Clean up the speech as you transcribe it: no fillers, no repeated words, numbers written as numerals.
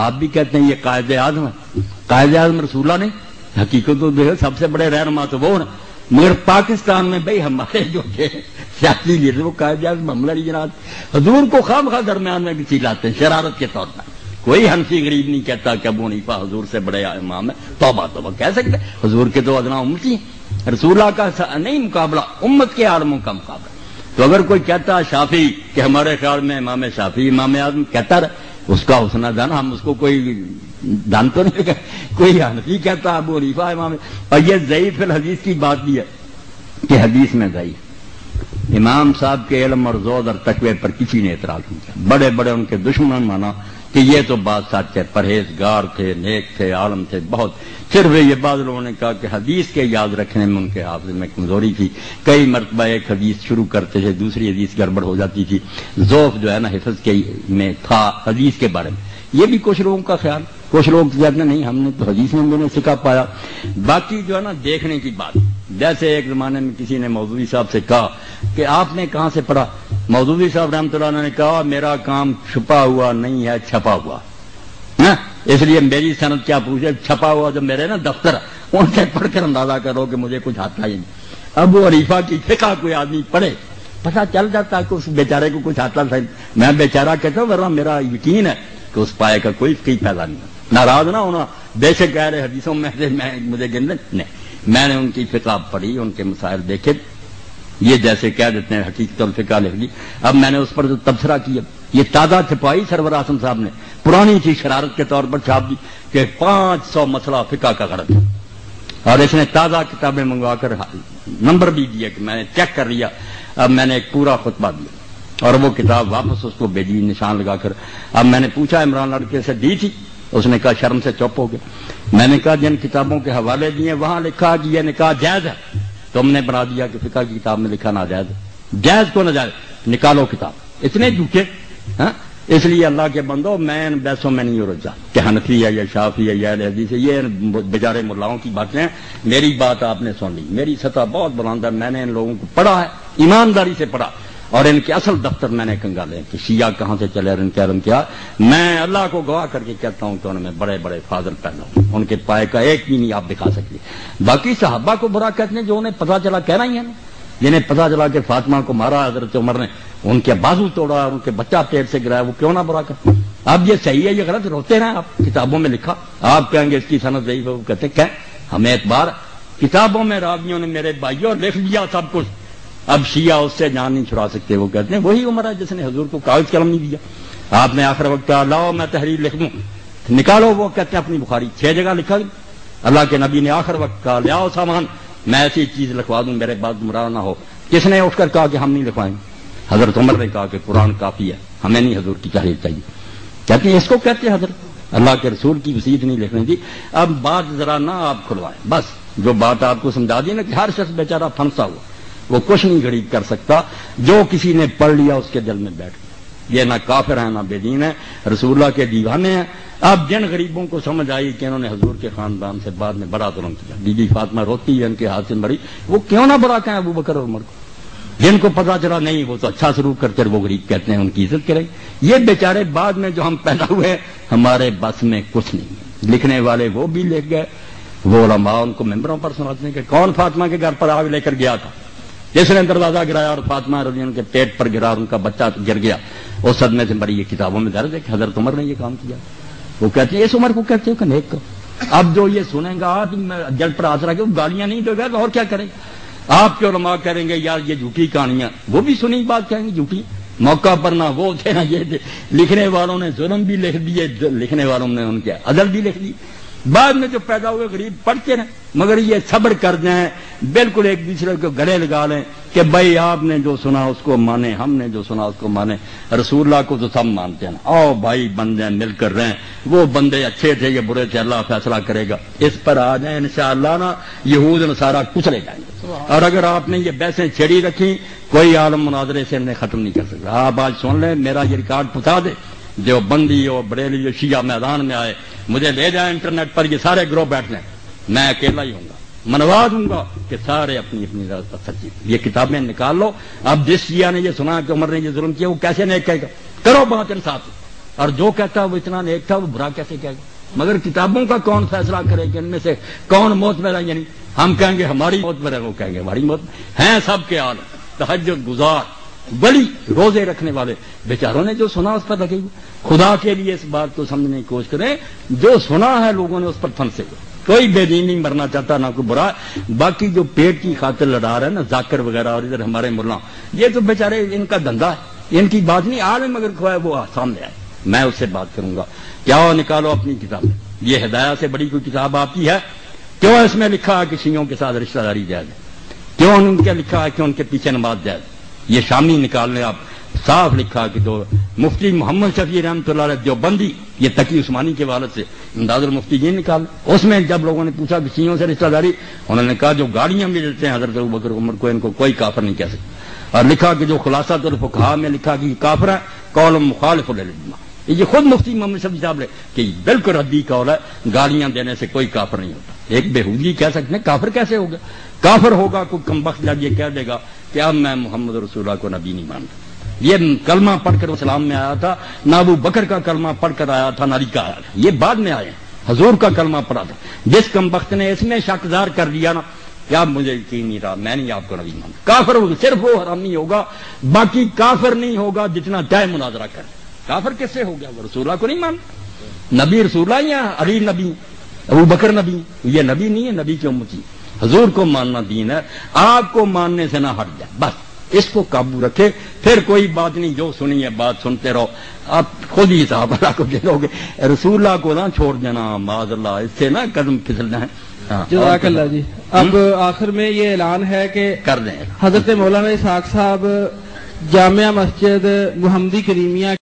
آپ بھی کہتے ہیں یہ قائد اعظم ہے، قائد اعظم رسول اللہ نہیں، حقیقت تو دیکھو سب سے بڑے رہنما تو وہ ہیں، مگر پاکستان میں بھائی ہمارے جو تھے سیاسی لیڈر وہ قائد اعظم محمد علی جناح حضور کو خام خواہ درمیان میں کسی لاتے ہیں شرارت کے طور پر۔ کوئی حنفی غریب نہیں کہتا کہ ابو حنیفہ حضور سے بڑے امام ہے، توبہ توبہ کہہ سکتے، حضور کے تو ادنا امتی ہیں، رسول اللہ کا نہیں مقابلہ، امت کے عالموں کا مقابلہ۔ تو اگر کوئی کہتا شافعی کہ ہمارے خیال میں امام شافعی امام اعظم کہتا رہے، اس کا حسنہ دان ہم اس کو کوئی دان تو نہیں لگا، کوئی حنفی کہتا ابو حنیفہ امام، اور یہ ضعیف الحدیث کی بات بھی ہے کہ حدیث میں ضعیف امام صاحب کے علم اور زود اور تقوی پر کسی نے اعتراض نہیں کیا، بڑے بڑے ان کے دشمن مانا کہ یہ تو بات سچ ہے، پرہیزگار تھے، نیک تھے، عالم تھے بہت، صرف یہ بعض لوگوں نے کہا کہ حدیث کے یاد رکھنے میں ان کے حافظ میں کمزوری تھی، کئی مرتبہ ایک حدیث شروع کرتے تھے دوسری حدیث گڑبڑ ہو جاتی تھی، ذوف جو ہے نا حفظ کے میں تھا حدیث کے بارے میں، یہ بھی کچھ لوگوں کا خیال، کچھ لوگ کہتے ہیں نہیں ہم نے تو حدیث میں ہم نے سکھا پایا۔ باقی جو ہے نا دیکھنے کی بات، جیسے ایک زمانے میں کسی نے مودودی صاحب سے کہا کہ آپ نے کہاں سے پڑھا، مودودی صاحب رحمۃ اللہ نے کہا میرا کام چھپا ہوا نہیں ہے چھپا ہوا، اس لیے میری سند کیا پوچھے، چھپا ہوا جو میرے نا دفتر ان سے پڑھ کر اندازہ کرو کہ مجھے کچھ آتا ہی نہیں۔ ابو حنیفہ کی فقہ کوئی آدمی پڑھے پتہ چل جاتا ہے کہ اس بیچارے کو کچھ آتا تھا، میں بیچارہ کہتا ہوں ورنہ میرا یقین ہے کہ اس پائے کا کوئی فقہی فائدہ نہیں، ناراض نہ ہونا، بے شک کہہ رہے حدیثوں میں مجھے گننے نہیں، میں نے ان کی فقہ پڑھی، ان کے مسائل دیکھے، یہ جیسے کہہ دیتے ہیں حقیقت الفقہ لکھ لی، اب میں نے اس پر جو تبصرہ کیا، یہ تازہ چھپائی سرور اعظم صاحب نے، پرانی چیز شرارت کے طور پر چھاپ دی کہ 500 مسئلہ فقہ کا غرض ہے، اور اس نے تازہ کتابیں منگوا کر نمبر بھی دیا کہ میں نے چیک کر لیا، اب میں نے ایک پورا خطبہ دیا اور وہ کتاب واپس اس کو بھیجی نشان لگا کر۔ اب میں نے پوچھا عمران لڑکے سے دی تھی، اس نے کہا شرم سے چپ ہو گیا۔ میں نے کہا جن کتابوں کے حوالے دیے وہاں لکھا کہ یہ نکاح جائز ہے، تم نے بنا دیا کہ فقہ کی کتاب میں لکھا ناجائز ہے، جائز کو ناجائز نکالو کتاب، اتنے جھوٹے۔ اس لیے اللہ کے بندو میں ان بحثوں میں نہیں رجا کہ حنفی ہے یا شافعی ہے یا اہل حدیث ہے، یہ بیچارے ملاؤں کی باتیں ہیں، میری بات آپ نے سن لی، میری سطح بہت بلند ہے، میں نے ان لوگوں کو پڑھا ہے، ایمانداری سے پڑھا، اور ان کے اصل دفتر میں نے کنگالے کہ شیعہ کہاں سے چلے اور ان کے علم کیا، میں اللہ کو گواہ کر کے کہتا ہوں کہ ان میں بڑے بڑے فاضل پیدا ہوئے، ان کے پائے کا ایک بھی نہیں آپ دکھا سکتے۔ باقی صحابہ کو برا کہتے ہیں جو انہیں پتہ چلا کہنا ہی ہے نا، جنہیں پتہ چلا کہ فاطمہ کو مارا حضرت عمر نے، ان کے بازو توڑا اور ان کے بچہ پیٹ سے گرایا، وہ کیوں نہ برا کرتے؟ اب یہ صحیح ہے یہ غلط، روتے رہے آپ، کتابوں میں لکھا، آپ کہیں گے اس کی سند ضعیف ہے، وہ کہتے ہیں کہ ہمیں اعتبار کتابوں میں راویوں نے میرے بھائیوں لکھ لیا سب کچھ، اب شیعہ اس سے جان نہیں چھڑا سکتے، وہ کہتے ہیں وہی عمر ہے جس نے حضور کو کاغذ قلم نہیں دیا، آپ نے آخر وقت کہا لاؤ میں تحریر لکھ دوں، نکالو، وہ کہتے ہیں اپنی بخاری 6 جگہ لکھا گیا، اللہ کے نبی نے آخر وقت کہا لیاؤ سامان میں ایسی چیز لکھوا دوں میرے بعد گمراہ نہ ہو، کس نے اٹھ کر کہا کہ ہم نہیں لکھوائیں؟ حضرت عمر نے کہا کہ قرآن کافی ہے، ہمیں نہیں حضور کی تحریر چاہیے، کہتے ہیں اس کو کہتے ہیں حضرت اللہ کے رسول کی وصیت نہیں لکھنے دی۔ اب بات ذرا نہ آپ کھلوائیں، بس جو بات آپ کو سمجھا دی نا کہ ہر شخص بیچارہ پھنسا ہوا، وہ کچھ نہیں غریب کر سکتا، جو کسی نے پڑھ لیا اس کے دل میں بیٹھ گیا، یہ نہ کافر ہیں نہ بے دین ہے، رسول اللہ کے دیوانے ہیں۔ اب جن غریبوں کو سمجھ آئی کہ انہوں نے حضور کے خاندان سے بعد میں بڑا ظلم کیا، بی بی فاطمہ روتی ہے ان کے ہاتھ سے مری، وہ کیوں نہ برا کہیں ابو بکر اور عمر کو، جن کو پتا چلا نہیں وہ تو اچھا سلوک کرتے وہ غریب کہتے ہیں ان کی عزت کریں، یہ بیچارے بعد میں جو ہم پیدا ہوئے ہمارے بس میں کچھ نہیں ہے، لکھنے والے وہ بھی لکھ گئے، وہ علماء ان کو ممبروں پر سناتے ہیں کہ کون فاطمہ کے گھر پر آگ لے کر گیا تھا، جس نے دروازہ گرایا اور فاطمہ رضی اللہ عنہا کے پیٹ پر گرا اور ان کا بچہ گر گیا، اس صدمے سے بڑی یہ کتابوں میں درج ہے کہ حضرت عمر نے یہ کام کیا، وہ کہتے ہیں اس عمر کو کہتے ہیں کہ نیک کو۔ اب جو یہ سنیں گا آپ جل پر آسرا کے گالیاں نہیں دے گا اور کیا کریں گا، آپ کے علماء کریں گے یار یہ جھوٹی کہانیاں، وہ بھی سنی بات کہیں گے جھوٹی، موقع پر نہ وہ تھے نہ یہ تھے، لکھنے والوں نے ظلم بھی لکھ دیے، لکھنے والوں نے ان کے عدل بھی لکھ دی، بعد میں جو پیدا ہوئے غریب پڑھتے رہے، مگر یہ صبر کر جائیں، بالکل ایک دوسرے کو گلے لگا لیں کہ بھائی آپ نے جو سنا اس کو مانے، ہم نے جو سنا اس کو مانے، رسول اللہ کو تو سب مانتے ہیں، آؤ بھائی بن جائیں مل کر رہیں، وہ بندے اچھے تھے یہ برے تھے اللہ فیصلہ کرے گا، اس پر آ جائیں انشاءاللہ نا یہود نصارہ کچلے جائیں گے، اور اگر آپ نے یہ بحثیں چھڑی رکھی کوئی عالم مناظرے سے انہیں ختم نہیں کر سکتا۔ آپ آج سن لیں، میرا یہ ریکارڈ پہنچا دے، جو بندی ہو بریلی شیعہ میدان میں آئے مجھے لے جائیں انٹرنیٹ پر، یہ سارے گروہ بیٹھ لیں، میں اکیلا ہی ہوں گا، منوا دوں گا کہ سارے اپنی اپنی رات پر سچی، یہ کتابیں نکال لو۔ اب جس شیعہ نے یہ سنا کہ عمر نے یہ ظلم کیا وہ کیسے نہیں کہے گا، کرو بات انصاف، اور جو کہتا وہ اتنا نیک تھا وہ برا کیسے کہے گا؟ مگر کتابوں کا کون فیصلہ کرے کہ ان میں سے کون موت میں رہے؟ یعنی ہم کہیں گے ہماری موت میں رہے، وہ کہیں گے ہماری موت ہیں سب کے عالم، تہجد گزار، بڑی روزے رکھنے والے بیچاروں نے جو سنا اس پر لگے ہوئے۔ خدا کے لیے اس بات کو سمجھنے کی کوشش کریں، جو سنا ہے لوگوں نے اس پر پھنسے ہوئے۔ کوئی بے دین نہیں مرنا چاہتا، نہ کوئی برا، باقی جو پیٹ کی خاطر لڑا رہا ہے نا ذاکر وغیرہ اور ادھر ہمارے ملا، یہ تو بیچارے ان کا دھندا ہے، ان کی بات نہیں عالم اگر کھوائے وہ سامنے آئے، میں اس سے بات کروں گا۔ کیا نکالو اپنی کتاب، یہ ہدایت سے بڑی کوئی کتاب آپ کی ہے؟ کیوں اس میں لکھا ہے کہ شیعوں کے ساتھ رشتہ داری جائز ہے؟ کیوں ان کے لکھا ہے کہ ان کے پیچھے نماز جائز؟ یہ شامی نکال لیں آپ، صاف لکھا کہ جو مفتی محمد شفیع رحمۃ اللہ علیہ دیوبندی، یہ تقی عثمانی کے والد سے امداد المفتی یہ نکال، اس میں جب لوگوں نے پوچھا کہ شیعوں سے رشتہ داری، انہوں نے کہا جو گاڑیاں بھی دیتے ہیں حضرت ابوبکر عمر کو ان کو کوئی کافر نہیں کہہ سکتا، اور لکھا کہ جو خلاصہ الفقہاء میں لکھا کہ یہ کافر ہے، قول مخالف للاجماع، یہ خود مفتی محمد شفیع صاحب نے کہ بالکل ردی قول ہے، گاڑیاں دینے سے کوئی کافر نہیں ہوتا۔ ایک بےہودگی کہہ سکتے ہیں کافر کیسے ہوگا؟ کافر ہوگا کوئی کمبخت جب یہ کہہ دے گا کہ اب میں محمد رسول اللہ کو نبی نہیں مانتا۔ یہ کلمہ پڑھ کر اسلام میں آیا تھا، نہ ابو بکر کا کلمہ پڑھ کر آیا تھا، نہ علی کا آیا تھا، یہ بعد میں آئے ہیں، حضور کا کلمہ پڑھا تھا۔ جس کمبخت نے اس میں شک ظاہر کر دیا نا کہ اب مجھے یقین نہیں رہا، میں نہیں آپ کو نبی مانتا، کافر ہوگا، صرف وہ حرامی ہوگا، باقی کافر نہیں ہوگا جتنا چاہے مناظرہ کر۔ کافر کس سے ہو گیا؟ وہ رسول اللہ کو نہیں مانتا، نبی رسول اللہ یا علی نبی، ابو بکر نبی، یہ نبی نہیں ہے، نبی کی امتی، حضور کو ماننا دین ہے، آپ کو ماننے سے نہ ہٹ جائے، بس اس کو قابو رکھے، پھر کوئی بات نہیں، جو سنی ہے بات سنتے رہو، آپ خود ہی صحابہ اللہ کو دے گے، رسول اللہ کو نہ چھوڑ دینا، معاذ اللہ، اس سے نہ قدم پھسلنا ہے۔ جزاک اللہ جی۔ اب آخر میں یہ اعلان ہے کہ کر دیں حضرت مولانا اسحاق صاحب جامعہ مسجد محمدی کریمیہ